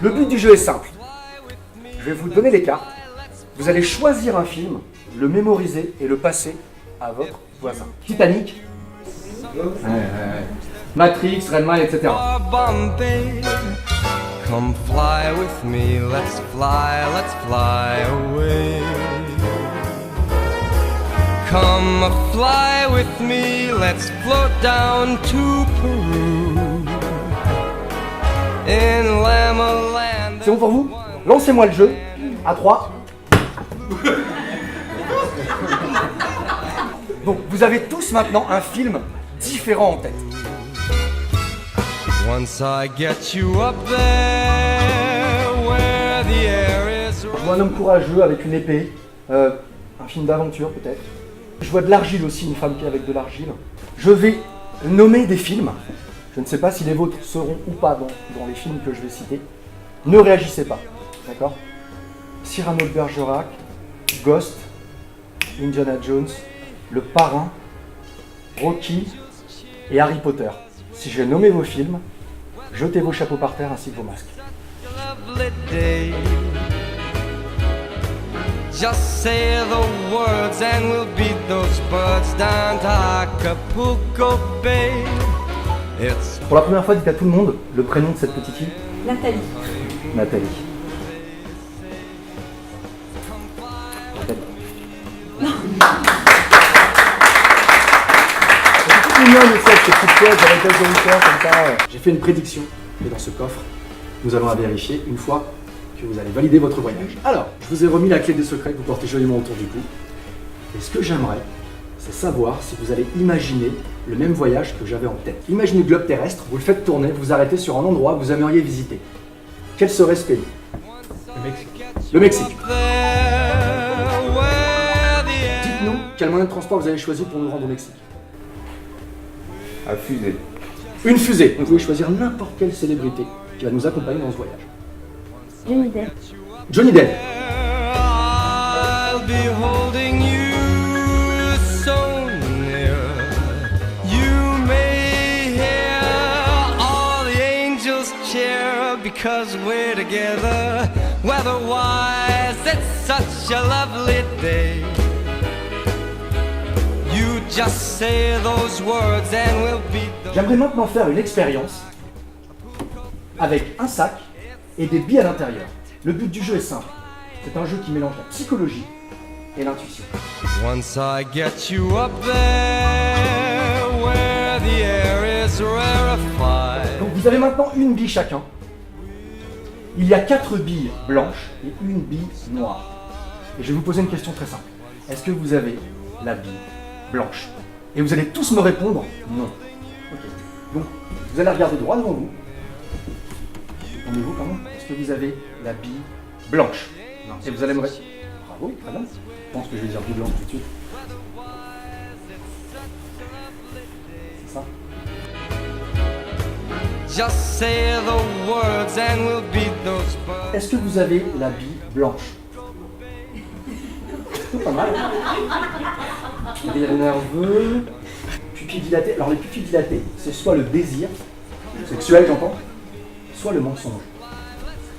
Le but du jeu est simple. Je vais vous donner les cartes. Vous allez choisir un film, le mémoriser et le passer à votre voisin. Titanic, Matrix, Redman, etc. Bombay, come fly with me, let's fly away. Come fly with me, let's float down to Peru. In Lama Land. C'est bon pour vous? Lancez-moi le jeu. À 3. Donc, vous avez tous maintenant un film différent en tête. Once I get you up there, where the air is. Je vois un homme courageux avec une épée, un film d'aventure peut-être. Je vois de l'argile aussi, une femme qui est avec de l'argile. Je vais nommer des films. Je ne sais pas si les vôtres seront ou pas dans les films que je vais citer. Ne réagissez pas, d'accord? Cyrano de Bergerac, Ghost, Indiana Jones, Le Parrain, Rocky et Harry Potter. Si j'ai nommé vos films, jetez vos chapeaux par terre ainsi que vos masques. Lovely day. Just say the words and we'll beat those birds down to Acapulco Bay. It's Pour la première fois, dites à tout le monde le prénom de cette petite fille. Nathalie. Nathalie. Nathalie. C'est toute mignonne, cette petite pièce avec des auditeurs comme ça. J'ai fait une prédiction et dans ce coffre, nous allons la vérifier une fois que vous allez valider votre voyage. Alors, je vous ai remis la clé des secrets que vous portez joliment autour du cou. Et ce que j'aimerais, c'est savoir si vous allez imaginer le même voyage que j'avais en tête. Imaginez le globe terrestre, vous le faites tourner, vous vous arrêtez sur un endroit que vous aimeriez visiter. Quel serait ce pays? Le Mexique. Le Mexique. there where the air. Dites-nous quel moyen de transport vous avez choisi pour nous rendre au Mexique. À fusée. Une fusée. Vous pouvez choisir n'importe quelle célébrité qui va nous accompagner dans ce voyage. Johnny Depp. Johnny Depp. I'll be holding you so near. You may hear all the angels cheer because we're together. Weather-wise, it's such a lovely day. You just say those words and we'll beat the. J'aimerais maintenant faire une expérience avec un sac et des billes à l'intérieur. Le but du jeu est simple. C'est un jeu qui mélange la psychologie et l'intuition. Once I get you up there, where the air is rarefied. Donc vous avez maintenant une bille chacun. Il y a 4 billes blanches et une bille noire. Et je vais vous poser une question très simple. Est-ce que vous avez la bille blanche? Et vous allez tous me répondre non. Ok. Donc vous allez regarder droit devant vous. Répondez-vous quand même. Est-ce que vous avez la bille blanche? Non. Et vous allez me répondre. Bravo, très bien. Je pense que je vais dire bille blanche tout de suite. C'est ça? Just say the words and we'll beat those birds. Est-ce que vous avez la bille blanche? C'est pas mal. Rire nerveux, pupilles dilatées. Alors les pupilles dilatées, c'est soit le désir, sexuel j'entends, soit le mensonge.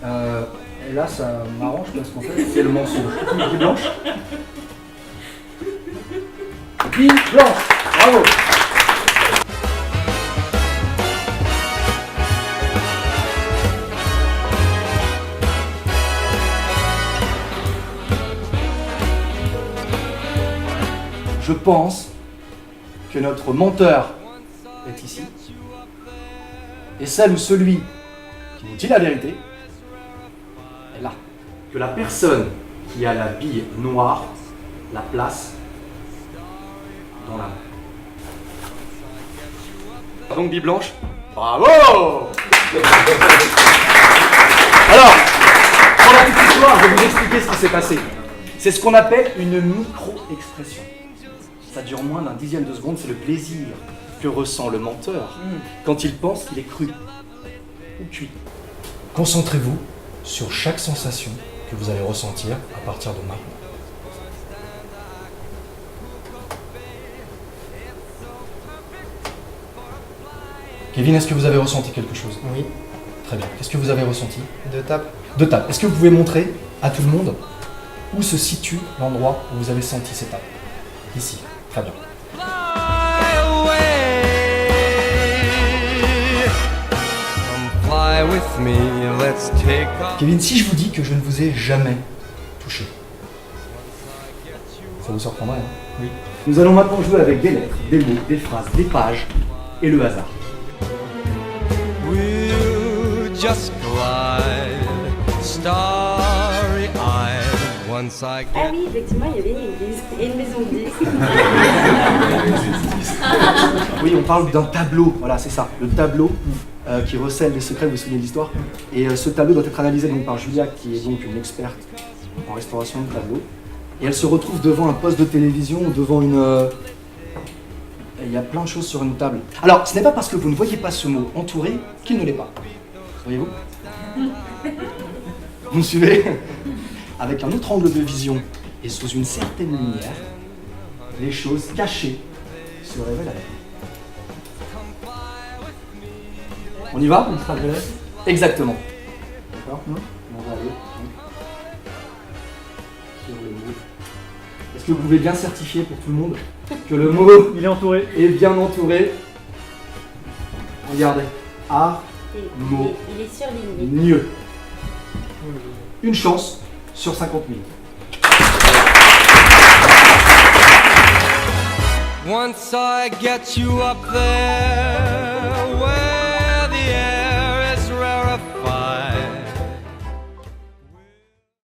Et là ça m'arrange parce qu'en fait c'est le mensonge. Bille blanche. Bille blanche, bravo. Je pense que notre menteur est ici. Et celle ou celui qui nous dit la vérité est là. Que la personne qui a la bille noire la place dans la main. Donc bille blanche. Bravo! Alors, pour la petite histoire, je vais vous expliquer ce qui s'est passé. C'est ce qu'on appelle une micro-expression. Ça dure moins d'un dixième de seconde, c'est le plaisir que ressent le menteur quand il pense qu'il est cru ou cuit. Concentrez-vous sur chaque sensation que vous allez ressentir à partir de maintenant. Kevin, est-ce que vous avez ressenti quelque chose? Oui. Très bien. Qu'est-ce que vous avez ressenti? 2 tapes. 2 tapes. Est-ce que vous pouvez montrer à tout le monde où se situe l'endroit où vous avez senti ces tapes? Ici. Très bien. Fly away. Come fly with me, let's take off. Kevin, si je vous dis que je ne vous ai jamais touché, ça vous surprendrait, hein? Oui. Nous allons maintenant jouer avec des lettres, des mots, des phrases, des pages et le hasard. We'll just glide, starry-eyed, once I Ah get. oui, effectivement, il y avait une église et une maison de disques. Oui, on parle d'un tableau, voilà, c'est ça, le tableau qui recèle les secrets, vous vous souvenez de l'histoire. Et ce tableau doit être analysé donc, par Julia, qui est donc une experte en restauration de tableaux. Et elle se retrouve devant un poste de télévision ou devant une... Il y a plein de choses sur une table. Alors, ce n'est pas parce que vous ne voyez pas ce mot entouré qu'il ne l'est pas. Voyez-vous? Vous me suivez? Avec un autre angle de vision et sous une certaine lumière, les choses cachées se révèlent à la. On y va? Une phrase de lettres? Exactement. D'accord? On va aller sur le mot. Est-ce que vous pouvez bien certifier pour tout le monde que le mot Il est entouré. est bien entouré? Regardez. A, mot, Il est surligné. mieux. Une chance sur 50 000. Once I get you up there.